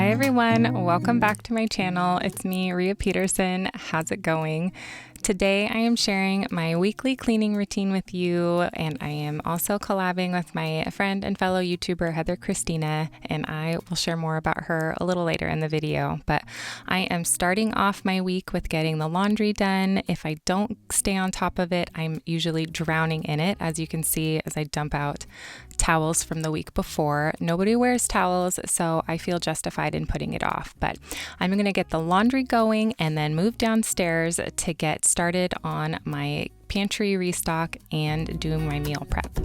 Hi everyone, welcome back to my channel. It's me, Rhea Peterson. How's it going? Today I am sharing my weekly cleaning routine with you, and I am also collabing with my friend and fellow YouTuber Heather Christina, and I will share more about her a little later in the video. But I am starting off my week with getting the laundry done. If I don't stay on top of it, I'm usually drowning in it, as you can see as I dump out towels from the week before. Nobody wears towels, so I feel justified in putting it off. But I'm going to get the laundry going and then move downstairs to get started on my pantry restock and doing my meal prep.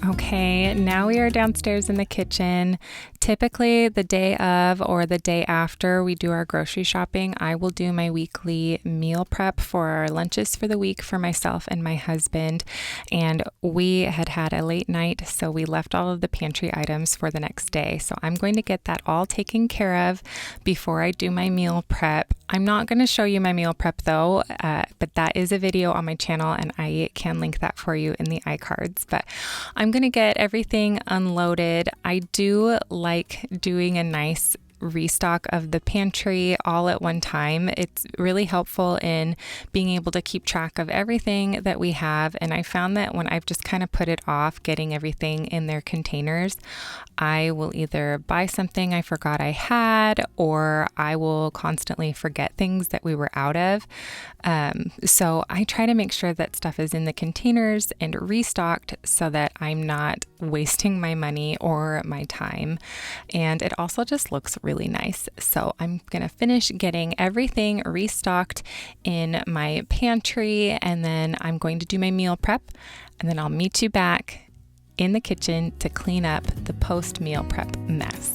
Okay, now we are downstairs in the kitchen. Typically the day of or the day after we do our grocery shopping, I will do my weekly meal prep for our lunches for the week for myself and my husband. And we had a late night, so we left all of the pantry items for the next day. So I'm going to get that all taken care of before I do my meal prep. I'm not going to show you my meal prep though, but that is a video on my channel and I can link that for you in the iCards. But I'm going to get everything unloaded. I do like doing a nice restock of the pantry all at one time. It's really helpful in being able to keep track of everything that we have. And I found that when I've just kind of put it off getting everything in their containers, I will either buy something I forgot I had, or I will constantly forget things that we were out of. So I try to make sure that stuff is in the containers and restocked so that I'm not wasting my money or my time. And it also just looks really nice. So I'm going to finish getting everything restocked in my pantry, and then I'm going to do my meal prep, and then I'll meet you back in the kitchen to clean up the post-meal prep mess.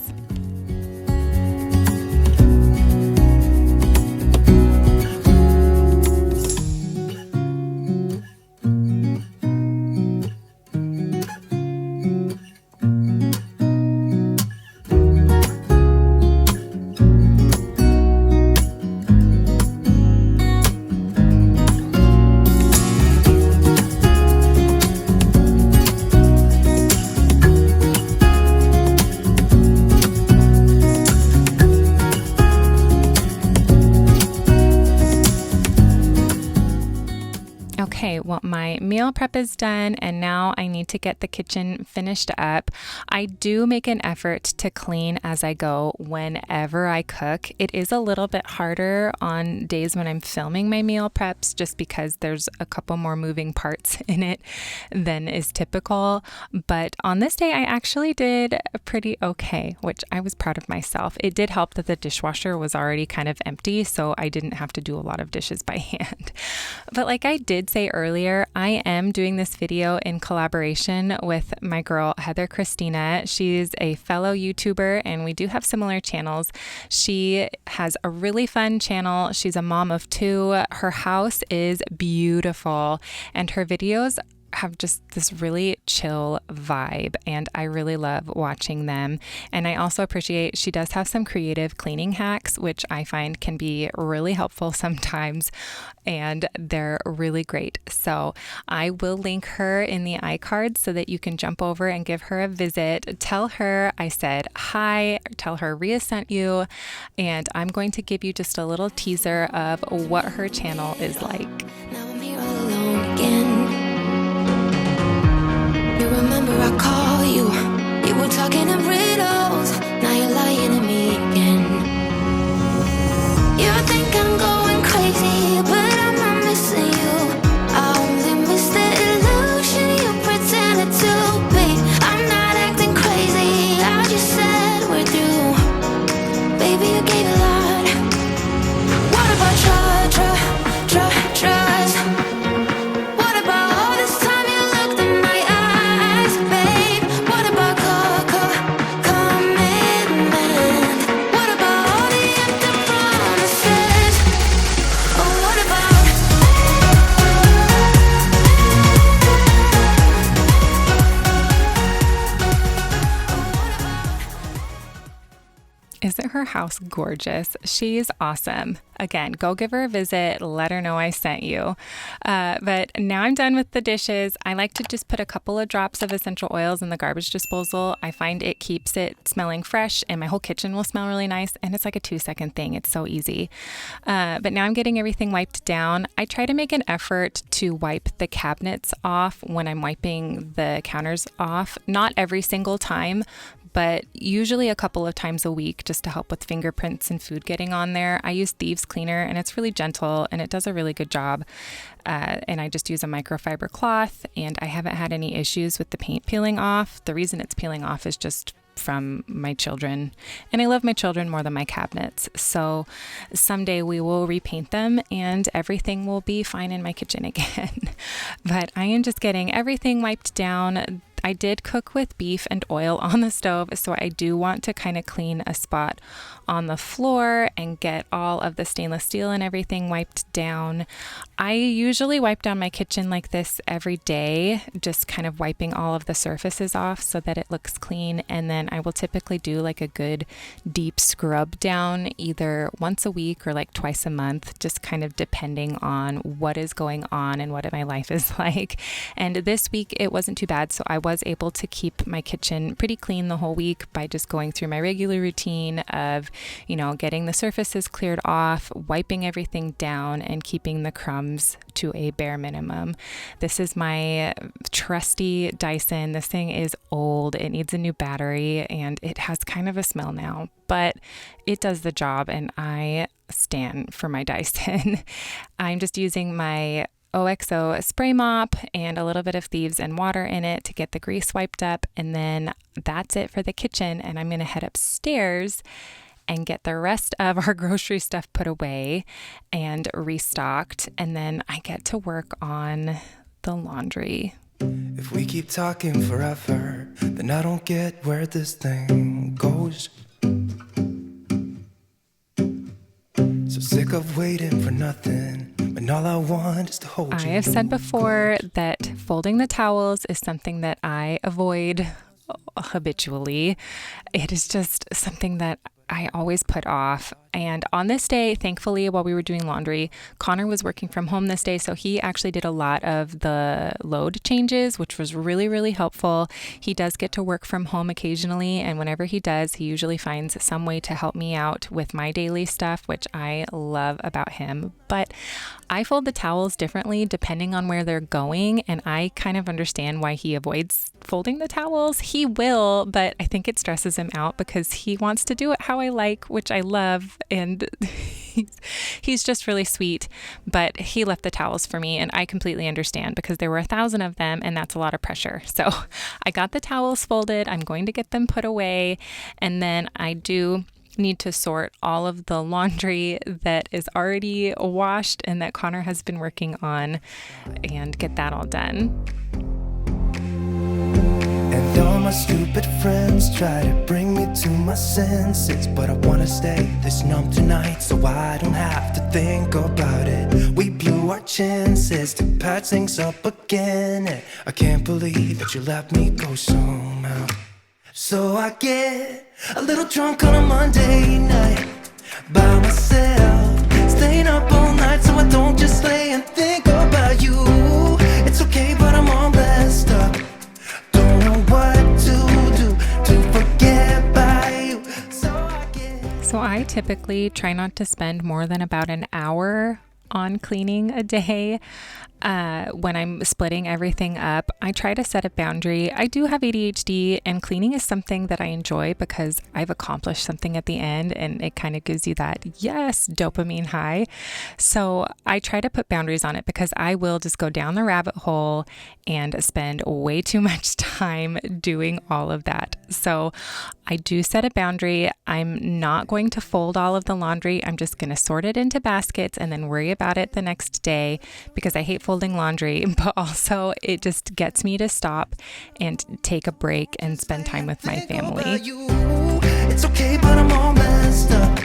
Okay, well, my meal prep is done, and now I need to get the kitchen finished up. I do make an effort to clean as I go whenever I cook. It is a little bit harder on days when I'm filming my meal preps, just because there's a couple more moving parts in it than is typical. But on this day, I actually did pretty okay, which I was proud of myself. It did help that the dishwasher was already kind of empty, so I didn't have to do a lot of dishes by hand. But like I did say earlier, I am doing this video in collaboration with my girl Heather Christina. She's a fellow YouTuber and we do have similar channels. She has a really fun channel. She's a mom of two. Her house is beautiful and her videos have just this really chill vibe, and I really love watching them. And I also appreciate she does have some creative cleaning hacks, which I find can be really helpful sometimes, and they're really great. So I will link her in the iCards so that you can jump over and give her a visit. Tell her I said hi, tell her Rhea sent you, and I'm going to give you just a little teaser of what her channel is like. Now I'm here all alone again. Remember I call you, you were talking in riddles, now you're lying to me again. You think I'm going crazy, but I'm not missing you. I only miss the illusion you pretended to be. I'm not acting crazy, I just said we're through. Baby, you gave a lot. What about trust? What about all this time you looked in my eyes, babe? What about Isn't her house gorgeous? She's awesome. Again, go give her a visit. Let her know I sent you. But now I'm done with the dishes. I like to just put a couple of drops of essential oils in the garbage disposal. I find it keeps it smelling fresh and my whole kitchen will smell really nice. And it's like a 2-second thing. It's so easy. But now I'm getting everything wiped down. I try to make an effort to wipe the cabinets off when I'm wiping the counters off. Not every single time, but usually a couple of times a week just to help with fingerprints and food getting on there. I use Thieves Cleaner and it's really gentle and it does a really good job. And I just use a microfiber cloth and I haven't had any issues with the paint peeling off. The reason it's peeling off is just from my children, and I love my children more than my cabinets. So someday we will repaint them and everything will be fine in my kitchen again. But I am just getting everything wiped down. I did cook with beef and oil on the stove, so I do want to kind of clean a spot on the floor and get all of the stainless steel and everything wiped down. I usually wipe down my kitchen like this every day, just kind of wiping all of the surfaces off so that it looks clean, and then I will typically do like a good deep scrub down either once a week or like twice a month, just kind of depending on what is going on and what my life is like. And this week it wasn't too bad, so I was able to keep my kitchen pretty clean the whole week by just going through my regular routine of, getting the surfaces cleared off, wiping everything down, and keeping the crumbs to a bare minimum. This is my trusty Dyson. This thing is old. It needs a new battery and it has kind of a smell now, but it does the job and I stand for my Dyson. I'm just using my OXO spray mop and a little bit of Thieves and water in it to get the grease wiped up, and then that's it for the kitchen. And I'm going to head upstairs and get the rest of our grocery stuff put away and restocked, and then I get to work on the laundry. If we keep talking forever, then I don't get where this thing goes. So sick of waiting for nothing, when all I want is to hold you. I have said before that folding the towels is something that I avoid habitually. It is just something that I always put off. And on this day, thankfully, while we were doing laundry, Connor was working from home this day. So he actually did a lot of the load changes, which was really, really helpful. He does get to work from home occasionally. And whenever he does, he usually finds some way to help me out with my daily stuff, which I love about him. But I fold the towels differently depending on where they're going. And I kind of understand why he avoids folding the towels. He will, but I think it stresses him out because he wants to do it how I like, which I love. And he's just really sweet, but he left the towels for me and I completely understand because there were 1,000 of them and that's a lot of pressure. So I got the towels folded. I'm going to get them put away, and then I do need to sort all of the laundry that is already washed and that Connor has been working on and get that all done. And all my stupid friends try to bring me to my senses, but I wanna stay this numb tonight so I don't have to think about it. We blew our chances to patch things up again, and I can't believe that you let me go somehow. So I get a little drunk on a Monday night by myself, staying up all night so I don't just lay and think about you. It's okay, but I'm all messed up. Don't know what to do to forget about you. So I typically try not to spend more than about an hour on cleaning a day. When I'm splitting everything up, I try to set a boundary. I do have ADHD, and cleaning is something that I enjoy because I've accomplished something at the end and it kind of gives you that, yes, dopamine high. So I try to put boundaries on it because I will just go down the rabbit hole and spend way too much time doing all of that. So I do set a boundary. I'm not going to fold all of the laundry. I'm just going to sort it into baskets and then worry about it the next day because I hate folding laundry, but also it just gets me to stop and take a break and spend time with my family. It's okay, but I'm all messed up.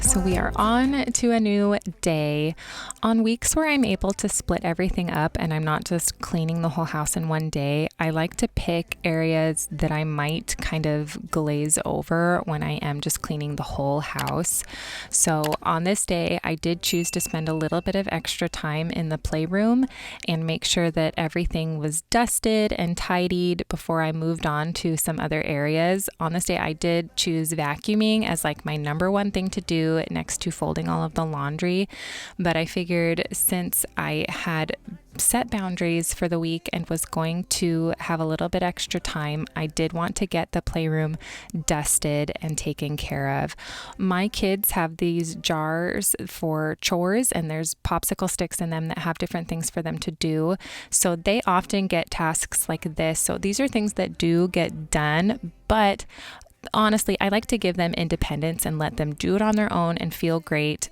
So So we are on to a new day. On weeks where I'm able to split everything up and I'm not just cleaning the whole house in one day, I like to pick areas that I might kind of glaze over when I am just cleaning the whole house. So on this day, I did choose to spend a little bit of extra time in the playroom and make sure that everything was dusted and tidied before I moved on to some other areas. On this day, I did choose vacuuming as like my number one thing to do next to folding all of the laundry. But I figured since I had set boundaries for the week and was going to have a little bit extra time, I did want to get the playroom dusted and taken care of. My kids have these jars for chores and there's popsicle sticks in them that have different things for them to do. So they often get tasks like this. So these are things that do get done, but honestly, I like to give them independence and let them do it on their own and feel great.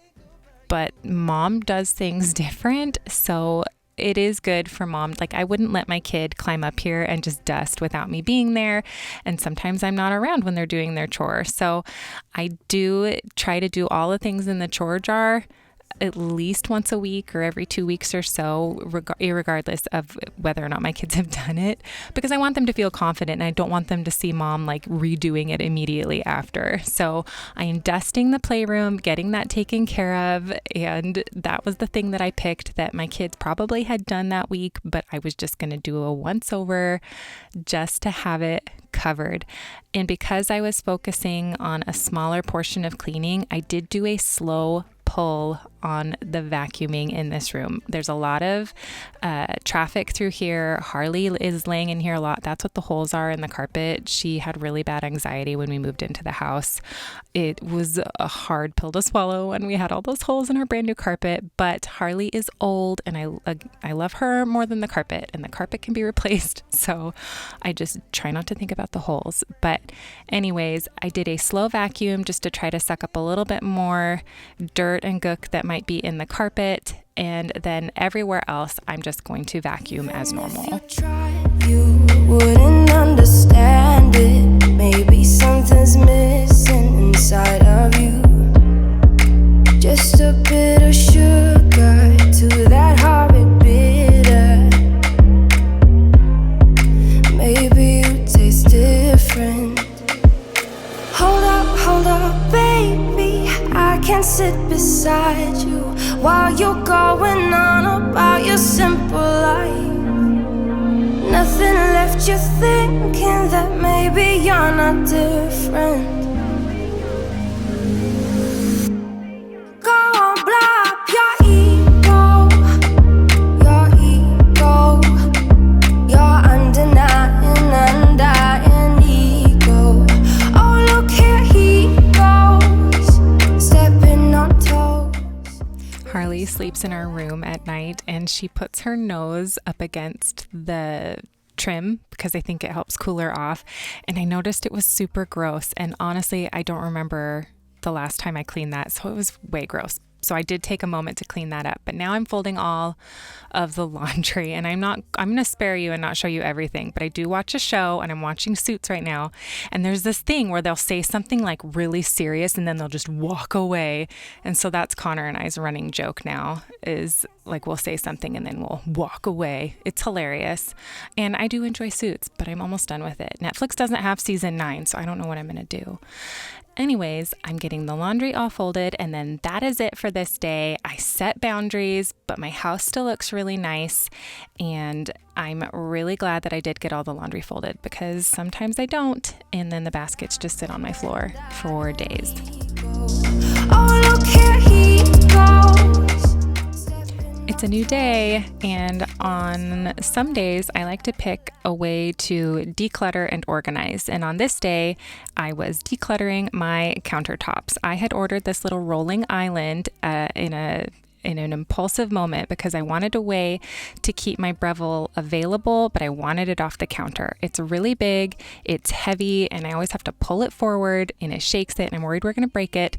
But mom does things different. So it is good for mom. Like I wouldn't let my kid climb up here and just dust without me being there. And sometimes I'm not around when they're doing their chore. So I do try to do all the things in the chore jar at least once a week or every 2 weeks or so, regardless of whether or not my kids have done it, because I want them to feel confident and I don't want them to see mom like redoing it immediately after. So I am dusting the playroom, getting that taken care of, and that was the thing that I picked that my kids probably had done that week, but I was just going to do a once over just to have it covered. And because I was focusing on a smaller portion of cleaning, I did do a slow pull on the vacuuming in this room. There's a lot of traffic through here. Harley is laying in here a lot. That's what the holes are in the carpet. She had really bad anxiety when we moved into the house. It was a hard pill to swallow when we had all those holes in our brand new carpet, but Harley is old and I love her more than the carpet, and the carpet can be replaced. So I just try not to think about the holes. But anyways, I did a slow vacuum just to try to suck up a little bit more dirt and gook that might be in the carpet, and then everywhere else I'm just going to vacuum as normal. You wouldn't understand it. Maybe something's missing inside of you. Just a bit of sugar to that horrid bitter. Maybe you taste different. Hold up, baby. I can't sit beside you while you're going on about your simple life. Nothing left you thinking that maybe you're not different. Go on, blow up your ego, your undying ego. Oh, look here he goes, stepping on toes. Harley sleeps in our room at night and she puts her nose up against the trim because I think it helps cool her off. And I noticed it was super gross. And honestly, I don't remember the last time I cleaned that. So it was way gross. So I did take a moment to clean that up, but now I'm folding all of the laundry and I'm going to spare you and not show you everything, but I do watch a show and I'm watching Suits right now. And there's this thing where they'll say something like really serious and then they'll just walk away. And so that's Connor and I's running joke now, is like, we'll say something and then we'll walk away. It's hilarious. And I do enjoy Suits, but I'm almost done with it. Netflix doesn't have season 9, so I don't know what I'm going to do. Anyways, I'm getting the laundry all folded and then that is it for this day. I set boundaries, but my house still looks really nice and I'm really glad that I did get all the laundry folded because sometimes I don't and then the baskets just sit on my floor for days. Oh, look here he goes. It's a new day, and on some days I like to pick a way to declutter and organize. And on this day, I was decluttering my countertops. I had ordered this little rolling island in a in an impulsive moment because I wanted a way to keep my Breville available, but I wanted it off the counter. It's really big, it's heavy, and I always have to pull it forward and it shakes it and I'm worried we're going to break it,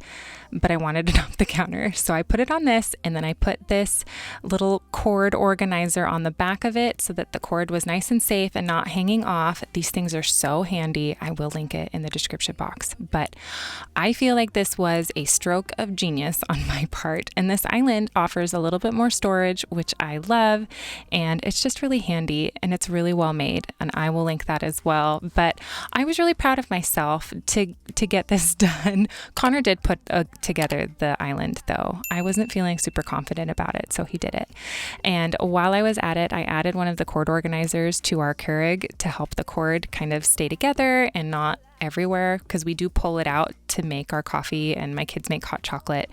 but I wanted it off the counter. So I put it on this, and then I put this little cord organizer on the back of it so that the cord was nice and safe and not hanging off. These things are so handy. I will link it in the description box, but I feel like this was a stroke of genius on my part, and this island offers a little bit more storage, which I love, and it's just really handy and it's really well made, and I will link that as well. But I was really proud of myself to get this done. Connor did put together the island though. I wasn't feeling super confident about it, so he did it. And while I was at it, I added one of the cord organizers to our Keurig to help the cord kind of stay together and not everywhere, because we do pull it out to make our coffee and my kids make hot chocolate,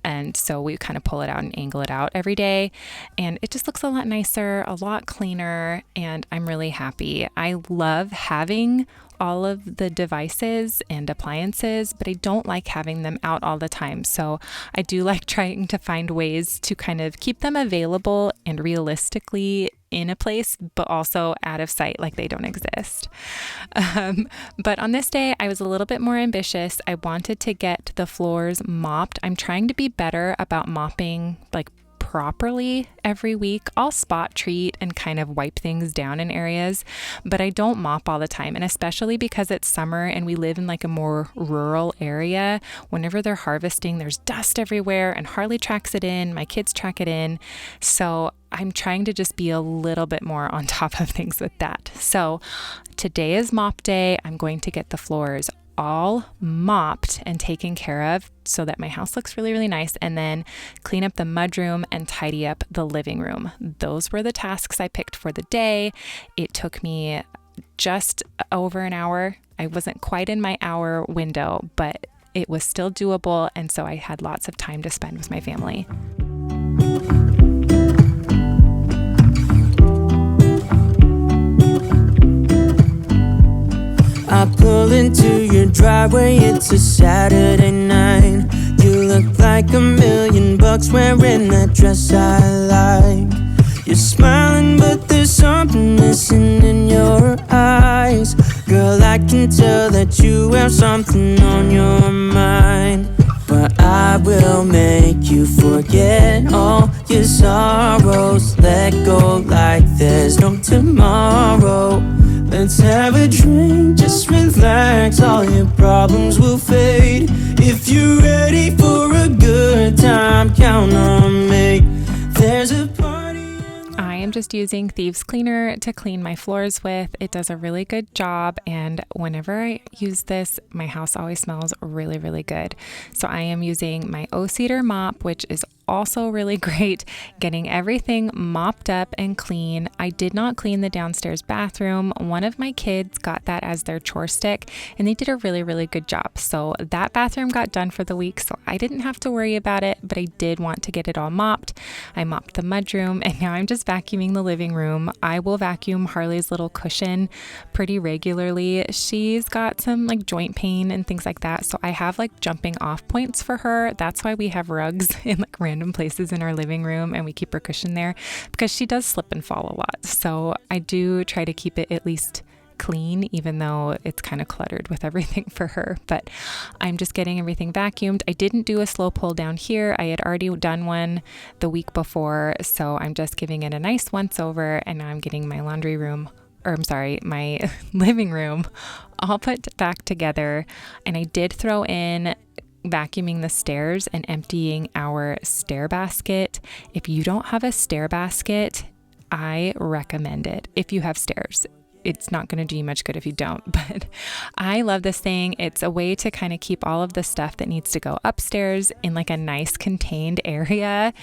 and so we kind of pull it out and angle it out every day, and it just looks a lot nicer, a lot cleaner, and I'm really happy. I love having all of the devices and appliances, but I don't like having them out all the time. So I do like trying to find ways to kind of keep them available and realistically in a place, but also out of sight, like they don't exist. But on this day, I was a little bit more ambitious. I wanted to get the floors mopped. I'm trying to be better about mopping like properly every week. I'll spot treat and kind of wipe things down in areas, but I don't mop all the time. And especially because it's summer and we live in like a more rural area, whenever they're harvesting, there's dust everywhere and Harley tracks it in, my kids track it in. So I'm trying to just be a little bit more on top of things with that. So today is mop day. I'm going to get the floors all mopped and taken care of so that my house looks really, really nice, and then clean up the mudroom and tidy up the living room. Those were the tasks I picked for the day. It took me just over an hour. I wasn't quite in my hour window, but it was still doable, and so I had lots of time to spend with my family. I pull into your driveway, it's a Saturday night. You look like $1,000,000 wearing that dress I like. You're smiling, but there's something missing in your eyes. Girl, I can tell that you have something on your mind. But I will make you forget all your sorrows. Let go like there's no tomorrow. Let's have a drink, just relax, all your problems will fade. If you're ready for a good time, count on me. There's a party. I am just using Thieves Cleaner to clean my floors with. It does a really good job, and whenever I use this, my house always smells really, really good. So I am using my O-Cedar mop, which is also really great, getting everything mopped up and clean. I did not clean the downstairs bathroom. One of my kids got that as their chore stick, and they did a really, really good job. So that bathroom got done for the week, so I didn't have to worry about it, but I did want to get it all mopped. I mopped the mudroom, and now I'm just vacuuming the living room. I will vacuum Harley's little cushion pretty regularly. She's got some like joint pain and things like that, so I have like jumping off points for her. That's why we have rugs in like random places in our living room, and we keep her cushion there because she does slip and fall a lot. So I do try to keep it at least clean, even though it's kind of cluttered with everything for her. But I'm just getting everything vacuumed. I didn't do a slow pull down here. I had already done one the week before, so I'm just giving it a nice once over, and now I'm getting my my living room all put back together. And I did throw in vacuuming the stairs and emptying our stair basket. If you don't have a stair basket, I recommend it. If you have stairs, it's not going to do you much good if you don't, but I love this thing. It's a way to kind of keep all of the stuff that needs to go upstairs in like a nice contained area,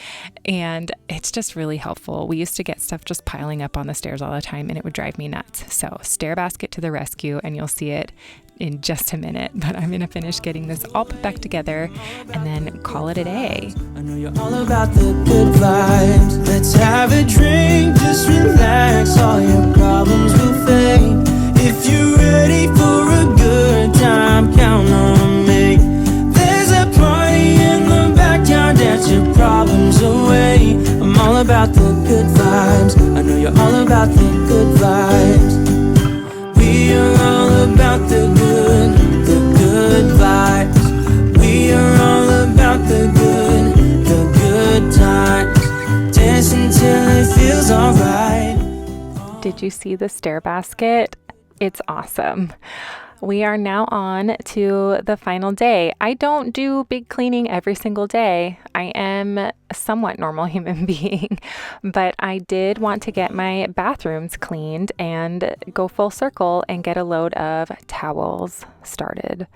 and it's just really helpful. We used to get stuff just piling up on the stairs all the time, and it would drive me nuts. So stair basket to the rescue, and you'll see it in just a minute, but I'm gonna finish getting this all put back together and then call it a day. I know you're all about the good vibes. Let's have a drink, just relax, all your problems will fade. If you're ready for a good time, count on me. There's a party in the backyard, dance your problems away. Did you see the stair basket? It's awesome. We are now on to the final day. I don't do big cleaning every single day. I am a somewhat normal human being, but I did want to get my bathrooms cleaned and go full circle and get a load of towels started.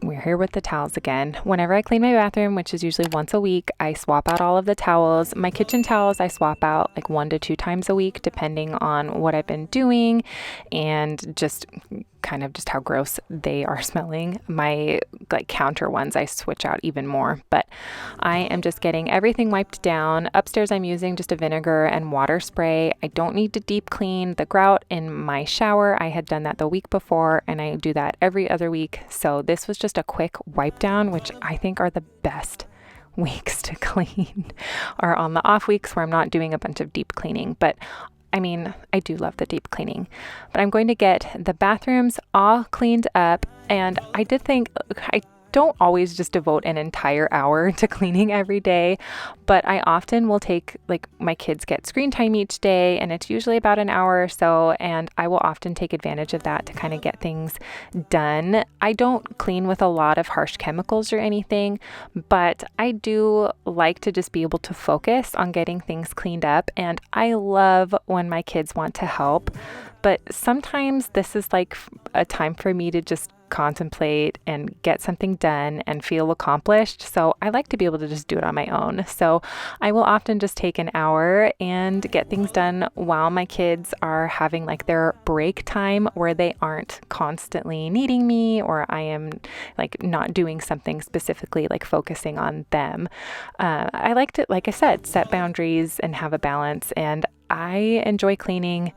We're here with the towels again. Whenever I clean my bathroom, which is usually once a week, I swap out all of the towels. My kitchen towels, I swap out like 1 to 2 times a week, depending on what I've been doing and just kind of just how gross they are smelling. My like counter ones, I switch out even more, but I am just getting everything wiped down. Upstairs, I'm using just a vinegar and water spray. I don't need to deep clean the grout in my shower. I had done that the week before, and I do that every other week. So this was just a quick wipe down, which I think are the best weeks to clean, or on the off weeks where I'm not doing a bunch of deep cleaning. But I mean, I do love the deep cleaning, but I'm going to get the bathrooms all cleaned up. And I did think, I don't always just devote an entire hour to cleaning every day, but I often will take, like, my kids get screen time each day, and it's usually about an hour or so, and I will often take advantage of that to kind of get things done. I don't clean with a lot of harsh chemicals or anything, but I do like to just be able to focus on getting things cleaned up, and I love when my kids want to help, but sometimes this is like a time for me to just contemplate and get something done and feel accomplished. So I like to be able to just do it on my own. So I will often just take an hour and get things done while my kids are having like their break time where they aren't constantly needing me, or I am like not doing something specifically, like focusing on them. I like to, like I said, set boundaries and have a balance, and I enjoy cleaning.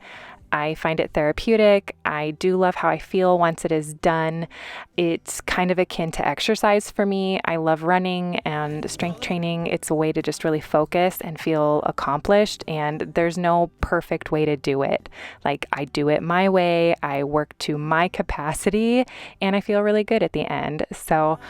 I find it therapeutic. I do love how I feel once it is done. It's kind of akin to exercise for me. I love running and strength training. It's a way to just really focus and feel accomplished, and there's no perfect way to do it. Like, I do it my way, I work to my capacity, and I feel really good at the end. So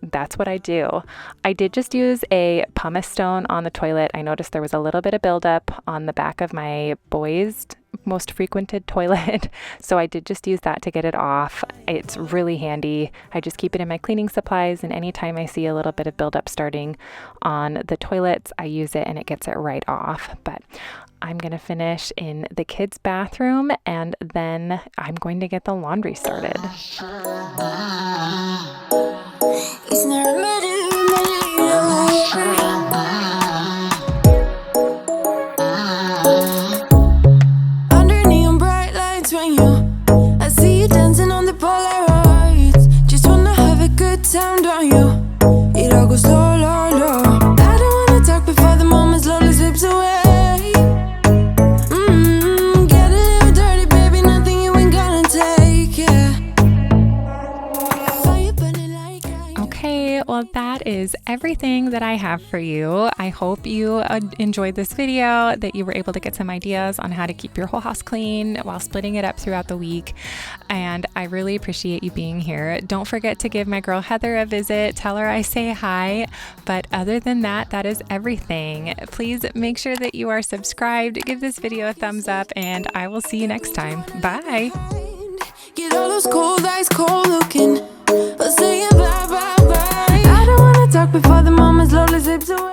that's what I do. I did just use a pumice stone on the toilet. I noticed there was a little bit of buildup on the back of my boys' most frequented toilet. So I did just use that to get it off. It's really handy. I just keep it in my cleaning supplies, and anytime I see a little bit of buildup starting on the toilets, I use it and it gets it right off. But I'm going to finish in the kids' bathroom, and then I'm going to get the laundry started. Under neon bright lights when I see you dancing on the Polaroids. Just wanna have a good time, don't you? It all goes low, low, low. I don't wanna talk before the moment slowly slips away. Get a little dirty, baby, nothing you ain't gonna take, yeah. Fire burning like Okay, well, that is everything that I have for you. I hope you enjoyed this video, that you were able to get some ideas on how to keep your whole house clean while splitting it up throughout the week. And I really appreciate you being here. Don't forget to give my girl Heather a visit. Tell her I say hi. But other than that, that is everything. Please make sure that you are subscribed. Give this video a thumbs up, and I will see you next time. Bye. get all those cold eyes cold looking, but saying bye, bye, bye. I don't wanna talk before the moment slowly slips away.